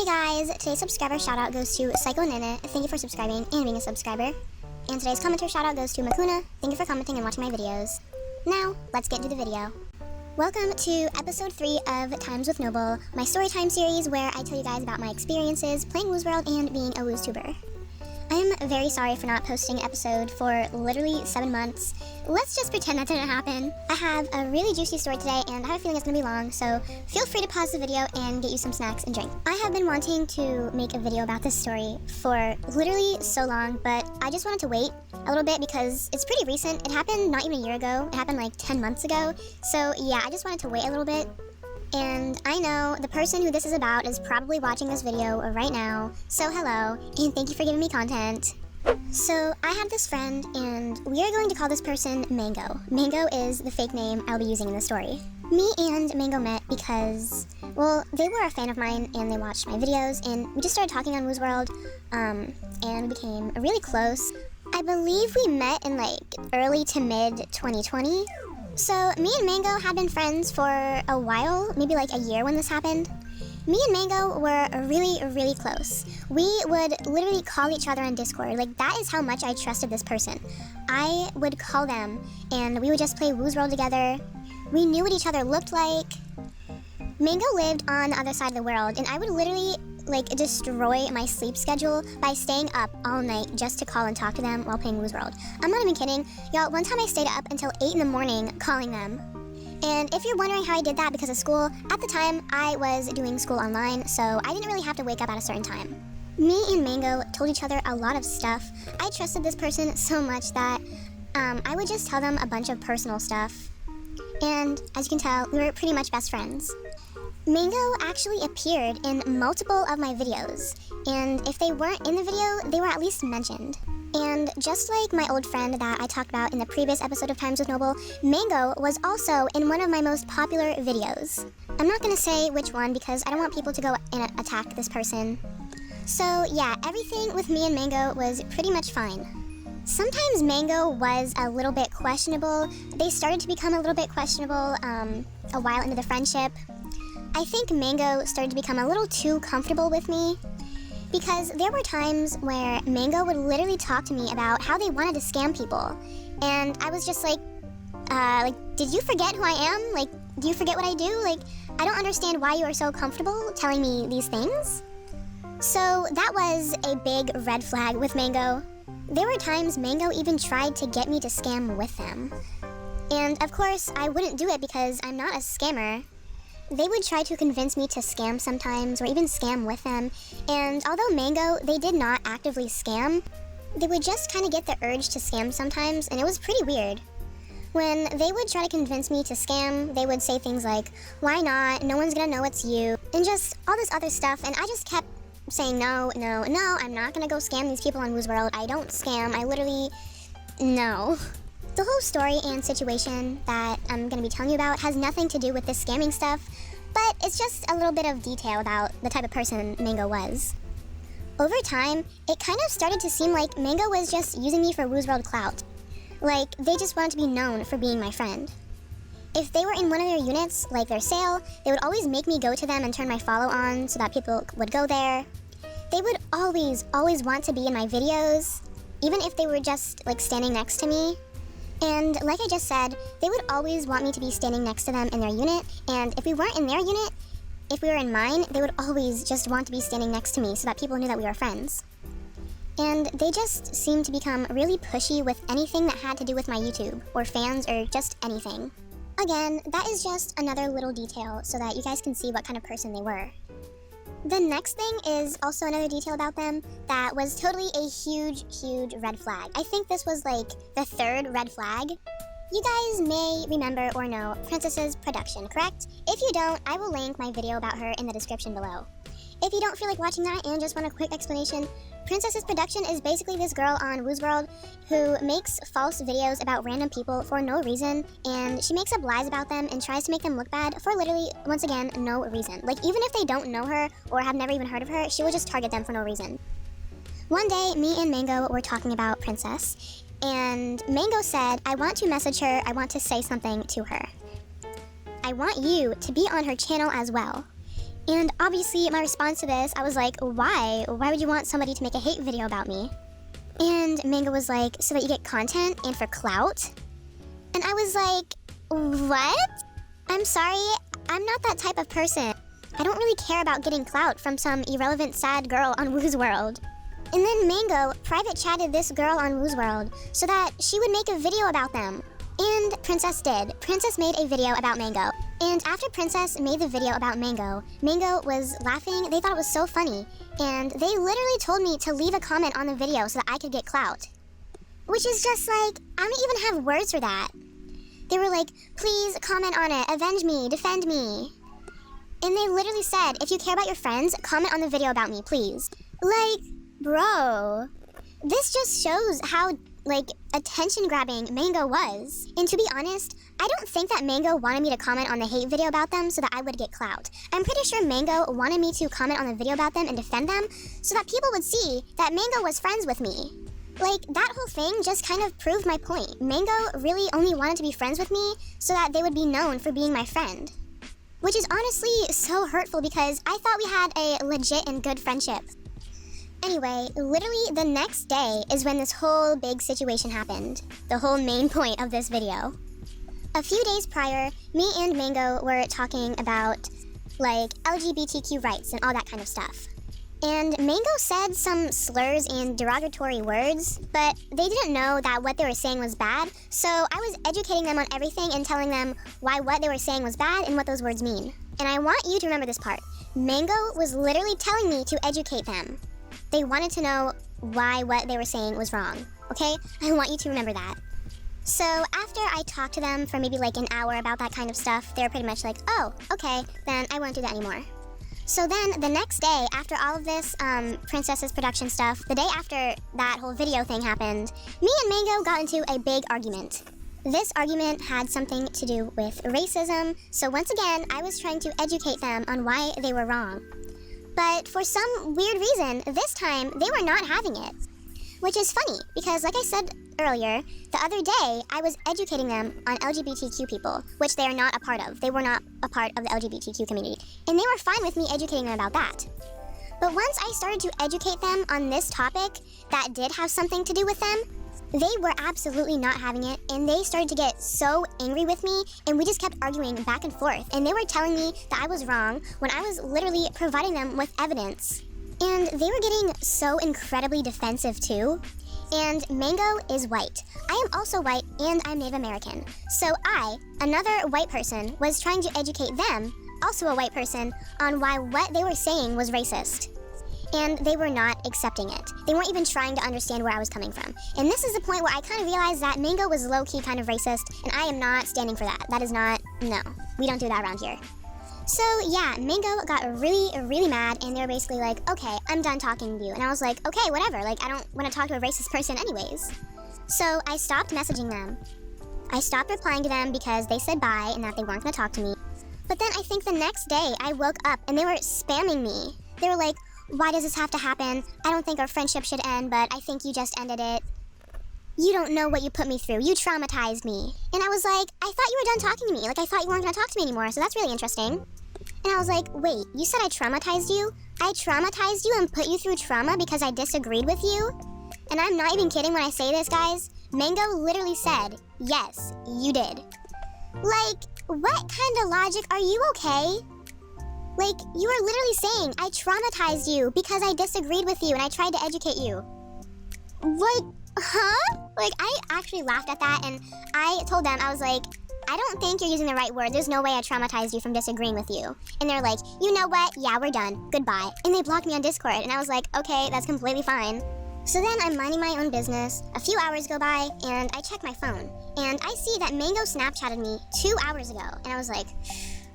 Hey guys, today's subscriber shoutout goes to 𝕎𝕠𝕠𝕫𝕝. Thank you for subscribing and being a subscriber. And today's commenter shoutout goes to 𝕨𝒧𝒨. Thank you for commenting and watching my videos. Now, let's get into the video. Welcome to episode 3 of Times with Noble, my storytime series where I tell you guys about my experiences playing Woozworld and being a WoozTuber. I am very sorry for not posting an episode for literally 7 months. Let's just pretend that didn't happen. I have a really juicy story today and I have a feeling it's gonna be long, so feel free to pause the video and get you some snacks and drink. I have been wanting to make a video about this story for literally so long, but I just wanted to wait a little bit because it's pretty recent. It happened not even a year ago. It happened like 10 months ago. So yeah, I just wanted to wait a little bit. And I know the person who this is about is probably watching this video right now, so hello, and thank you for giving me content. So I have this friend, and we are going to call this person Mango. Mango is the fake name I'll be using in the story. Me and Mango met because, well, they were a fan of mine, and they watched my videos, and we just started talking on Woozworld, and we became really close. I believe we met in like early to mid 2020. So, me and Mango had been friends for a while, maybe like a year when this happened. Me and Mango were really close. We would literally call each other on Discord. Like, that is how much I trusted this person. I would call them, and we would just play Woozworld together. We knew what each other looked like. Mango lived on the other side of the world, and I would literally like destroy my sleep schedule by staying up all night just to call and talk to them while playing Woozworld. I'm not even kidding. Y'all, one time I stayed up until 8 in the morning calling them. And if you're wondering how I did that because of school, at the time I was doing school online, so I didn't really have to wake up at a certain time. Me and Mango told each other a lot of stuff. I trusted this person so much that I would just tell them a bunch of personal stuff. And as you can tell, we were pretty much best friends. Mango actually appeared in multiple of my videos, and if they weren't in the video, they were at least mentioned. And just like my old friend that I talked about in the previous episode of Times with Noble, Mango was also in one of my most popular videos. I'm not gonna say which one because I don't want people to go and attack this person. So yeah, everything with me and Mango was pretty much fine. Sometimes Mango was a little bit questionable. They started to become a little bit questionable a while into the friendship. I think Mango started to become a little too comfortable with me because there were times where Mango would literally talk to me about how they wanted to scam people. And I was just like, did you forget who I am? Like, do you forget what I do? Like, I don't understand why you are so comfortable telling me these things. So that was a big red flag with Mango. There were times Mango even tried to get me to scam with them. And of course, I wouldn't do it because I'm not a scammer. They would try to convince me to scam sometimes, or even scam with them, and although Mango, they did not actively scam, they would just kind of get the urge to scam sometimes, and it was pretty weird. When they would try to convince me to scam, they would say things like, why not, no one's gonna know it's you, and just all this other stuff, and I just kept saying no, I'm not gonna go scam these people on Woozworld, I don't scam, I literally, no. The whole story and situation that I'm going to be telling you about has nothing to do with this scamming stuff, but it's just a little bit of detail about the type of person Mango was. Over time, it kind of started to seem like Mango was just using me for Woozworld clout. Like, they just wanted to be known for being my friend. If they were in one of their units, like their sale, they would always make me go to them and turn my follow on so that people would go there. They would always want to be in my videos, even if they were just like standing next to me. And like I just said, they would always want me to be standing next to them in their unit, and if we weren't in their unit, if we were in mine, they would always just want to be standing next to me so that people knew that we were friends. And they just seemed to become really pushy with anything that had to do with my YouTube, or fans, or just anything. Again, that is just another little detail so that you guys can see what kind of person they were. The next thing is also another detail about them that was totally a huge red flag. I think this was like the 3rd red flag. You guys may remember or know Princess's production, correct? If you don't, I will link my video about her in the description below. If you don't feel like watching that and just want a quick explanation, Princess's production is basically this girl on Woozworld who makes false videos about random people for no reason, and she makes up lies about them and tries to make them look bad for literally, once again, no reason. Like, even if they don't know her or have never even heard of her, she will just target them for no reason. One day, me and Mango were talking about Princess, and Mango said, I want to message her, I want to say something to her. I want you to be on her channel as well. And obviously my response to this, I was like, why? Why would you want somebody to make a hate video about me? And 𝕚Ꞡ was like, so that you get content and for clout? And I was like, what? I'm sorry, I'm not that type of person. I don't really care about getting clout from some irrelevant sad girl on Woozworld. And then 𝕚Ꞡ private chatted this girl on Woozworld so that she would make a video about them. And Princess did. Princess made a video about 𝕚Ꞡ. And after Princess made the video about 𝕚� was laughing. They thought it was so funny. And they literally told me to leave a comment on the video so that I could get clout. Which is just like, I don't even have words for that. They were like, please comment on it, avenge me, defend me. And they literally said, if you care about your friends, comment on the video about me, please. Like, bro. This just shows how, like, attention-grabbing 𝕚Ꞡ was. And to be honest, I don't think that 𝕚Ꞡ wanted me to comment on the hate video about them so that I would get clout. I'm pretty sure 𝕚Ꞡ wanted me to comment on the video about them and defend them so that people would see that 𝕚Ꞡ was friends with me. Like, that whole thing just kind of proved my point. 𝕚Ꞡ really only wanted to be friends with me so that they would be known for being my friend. Which is honestly so hurtful because I thought we had a legit and good friendship. Anyway, literally the next day is when this whole big situation happened. The whole main point of this video. A few days prior, me and 𝕚Ꞡ were talking about, like, LGBTQ rights and all that kind of stuff. And 𝕚Ꞡ said some slurs and derogatory words, but they didn't know that what they were saying was bad, so I was educating them on everything and telling them why what they were saying was bad and what those words mean. And I want you to remember this part. 𝕚Ꞡ was literally telling me to educate them. They wanted to know why what they were saying was wrong, okay? I want you to remember that. So after I talked to them for maybe like an hour about that kind of stuff, they were pretty much like, oh, okay, then I won't do that anymore. So then the next day, after all of this Princess's production stuff, the day after that whole video thing happened, me and 𝕚Ꞡ got into a big argument. This argument had something to do with racism, so once again, I was trying to educate them on why they were wrong. But for some weird reason, this time, they were not having it. Which is funny, because like I said earlier, the other day, I was educating them on LGBTQ people, which they are not a part of. They were not a part of the LGBTQ community. And they were fine with me educating them about that. But once I started to educate them on this topic that did have something to do with them, they were absolutely not having it, and they started to get so angry with me, and we just kept arguing back and forth. And they were telling me that I was wrong when I was literally providing them with evidence. And they were getting so incredibly defensive too. And 𝕚Ꞡ is white. I am also white and I'm Native American. So I, another white person, was trying to educate them, also a white person, on why what they were saying was racist. And they were not accepting it. They weren't even trying to understand where I was coming from. And this is the point where I kind of realized that 𝕚Ꞡ was low-key kind of racist, and I am not standing for that. That is not, no, we don't do that around here. So yeah, 𝕚Ꞡ got really mad, and they were basically like, okay, I'm done talking to you. And I was like, okay, whatever, like I don't want to talk to a racist person anyways. So I stopped messaging them. I stopped replying to them because they said bye and that they weren't going to talk to me. But then I think the next day I woke up and they were spamming me. They were like, why does this have to happen? I don't think our friendship should end, but I think you just ended it. You don't know what you put me through. You traumatized me. And I was like, I thought you were done talking to me. Like, I thought you weren't going to talk to me anymore, so that's really interesting. And I was like, wait, you said I traumatized you? I traumatized you and put you through trauma because I disagreed with you? And I'm not even kidding when I say this, guys. 𝕚Ꞡ literally said, yes, you did. Like, what kind of logic? Are you okay? Like, you are literally saying, I traumatized you because I disagreed with you and I tried to educate you. Like, huh? Like, I actually laughed at that, and I told them, I was like, I don't think you're using the right word. There's no way I traumatized you from disagreeing with you. And they're like, you know what? Yeah, we're done. Goodbye. And they blocked me on Discord, and I was like, okay, that's completely fine. So then I'm minding my own business. A few hours go by, and I check my phone. And I see that 𝕚Ꞡ Snapchatted me 2 hours ago. And I was like,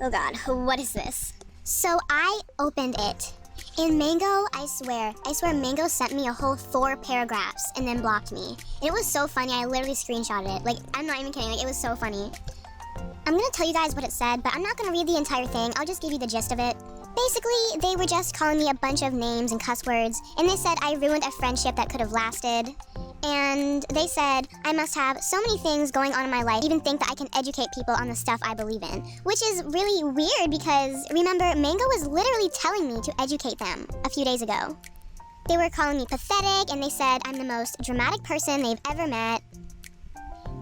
oh God, what is this? So I opened it. And 𝕚Ꞡ, I swear 𝕚Ꞡ sent me a whole 4 paragraphs and then blocked me. And it was so funny, I literally screenshotted it. Like, I'm not even kidding, like, it was so funny. I'm gonna tell you guys what it said, but I'm not gonna read the entire thing, I'll just give you the gist of it. Basically, they were just calling me a bunch of names and cuss words, and they said I ruined a friendship that could have lasted. and they said I must have so many things going on in my life, even think that I can educate people on the stuff I believe in. Which is really weird because, remember, 𝕚고 was literally telling me to educate them a few days ago. They were calling me pathetic, and they said I'm the most dramatic person they've ever met.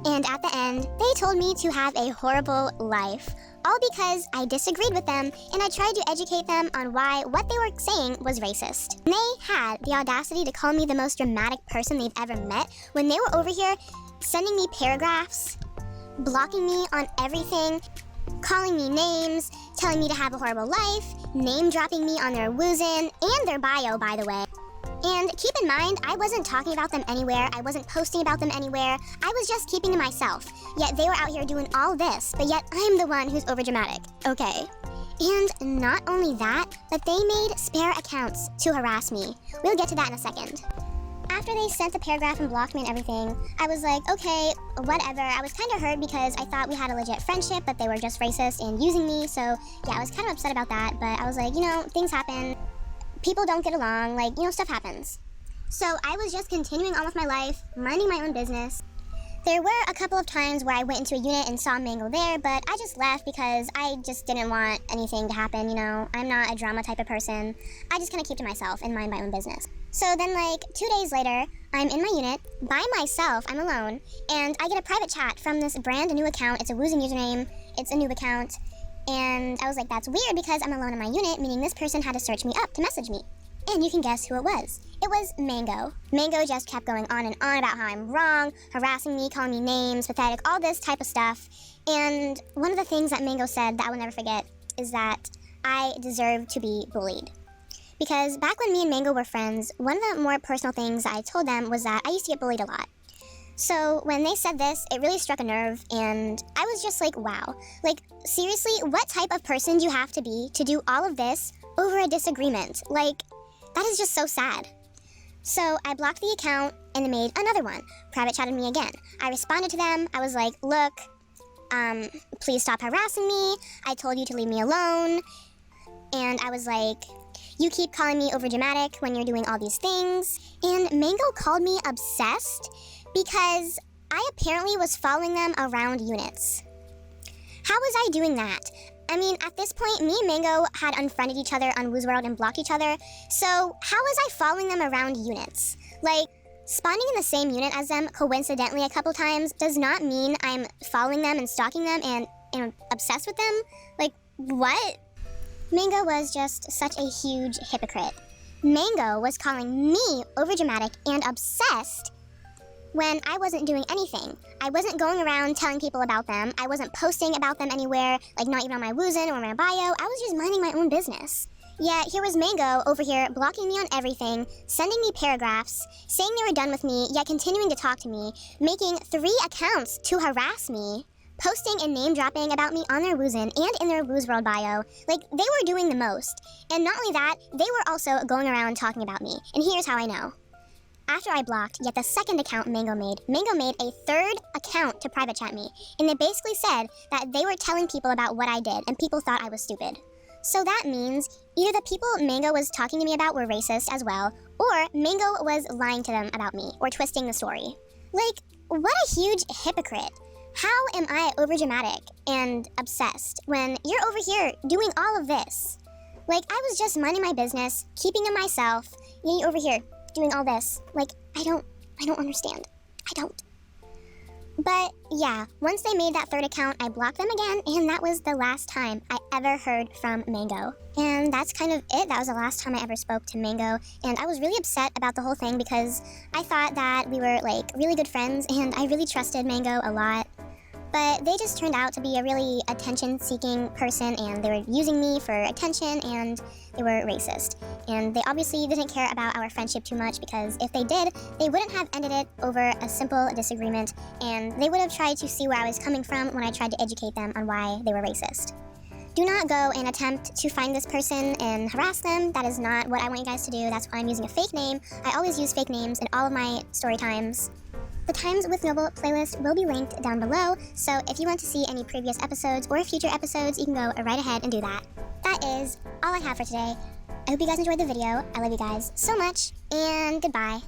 And at the end, they told me to have a horrible life. All because I disagreed with them, and I tried to educate them on why what they were saying was racist. They had the audacity to call me the most dramatic person they've ever met when they were over here sending me paragraphs, blocking me on everything, calling me names, telling me to have a horrible life, name-dropping me on their 괡ᴜᴜ and their bio, by the way. And keep in mind, I wasn't talking about them anywhere, I wasn't posting about them anywhere, I was just keeping to myself. Yet they were out here doing all this, but yet I'm the one who's overdramatic, okay? And not only that, but they made spare accounts to harass me. We'll get to that in a second. After they sent the paragraph and blocked me and everything, I was like, okay, whatever. I was kind of hurt because I thought we had a legit friendship, but they were just racist and using me, so yeah, I was kind of upset about that, but I was like, you know, things happen. People don't get along, like, you know, stuff happens. So I was just continuing on with my life, minding my own business. There were a couple of times where I went into a unit and saw 𝕚고 there, but I just left because I just didn't want anything to happen, you know. I'm not a drama type of person. I just kind of keep to myself and mind my own business. So then, like, 2 days later, I'm in my unit, by myself, I'm alone, and I get a private chat from this brand new account. It's a 괡ᴜᴜ username, it's a new account. And I was like, that's weird because I'm alone in my unit, meaning this person had to search me up to message me. And you can guess who it was. It was 𝕚고. 𝕚고 just kept going on and on about how I'm wrong, harassing me, calling me names, pathetic, all this type of stuff. And one of the things that 𝕚고 said that I will never forget is that I deserve to be bullied. Because back when me and 𝕚고 were friends, one of the more personal things I told them was that I used to get bullied a lot. So when they said this, it really struck a nerve, and I was just like, wow. Like, seriously, what type of person do you have to be to do all of this over a disagreement? Like, that is just so sad. So I blocked the account, and they made another one. Private chatted me again. I responded to them. I was like, look, please stop harassing me. I told you to leave me alone. And I was like, you keep calling me overdramatic when you're doing all these things. And 𝕚고 called me obsessed because I apparently was following them around units. How was I doing that? I mean, at this point, me and 𝕚고 had unfriended each other on Woozworld and blocked each other, so how was I following them around units? Like, spawning in the same unit as them coincidentally a couple times does not mean I'm following them and stalking them and obsessed with them? Like, what? 𝕚고 was just such a huge hypocrite. 𝕚고 was calling me overdramatic and obsessed when I wasn't doing anything. I wasn't going around telling people about them. I wasn't posting about them anywhere, like not even on my 괡ᴜᴜ or my bio. I was just minding my own business. Yet here was 𝕚고 over here blocking me on everything, sending me paragraphs, saying they were done with me, yet continuing to talk to me, making 3 accounts to harass me, posting and name-dropping about me on their 괡ᴜᴜ and in their Woozworld bio. Like, they were doing the most. And not only that, they were also going around talking about me. And here's how I know. After I blocked yet the second account 𝕚고 made a 3rd account to private chat me, and they basically said that they were telling people about what I did, and people thought I was stupid. So that means either the people 𝕚고 was talking to me about were racist as well, or 𝕚고 was lying to them about me, or twisting the story. Like, what a huge hypocrite. How am I overdramatic and obsessed when you're over here doing all of this? Like, I was just minding my business, keeping to myself, and you're over here doing all this. Like, I don't understand. I don't. But yeah, once they made that 3rd account, I blocked them again, and that was the last time I ever heard from 𝕚고. And that's kind of it. That was the last time I ever spoke to 𝕚고, and I was really upset about the whole thing because I thought that we were, like, really good friends, and I really trusted 𝕚고 a lot. But they just turned out to be a really attention-seeking person, and they were using me for attention, and they were racist. And they obviously didn't care about our friendship too much, because if they did, they wouldn't have ended it over a simple disagreement, and they would have tried to see where I was coming from when I tried to educate them on why they were racist. Do not go and attempt to find this person and harass them. That is not what I want you guys to do. That's why I'm using a fake name. I always use fake names in all of my story times. The Times with Noble playlist will be linked down below, so if you want to see any previous episodes or future episodes, you can go right ahead and do that. That is all I have for today. I hope you guys enjoyed the video. I love you guys so much, and goodbye.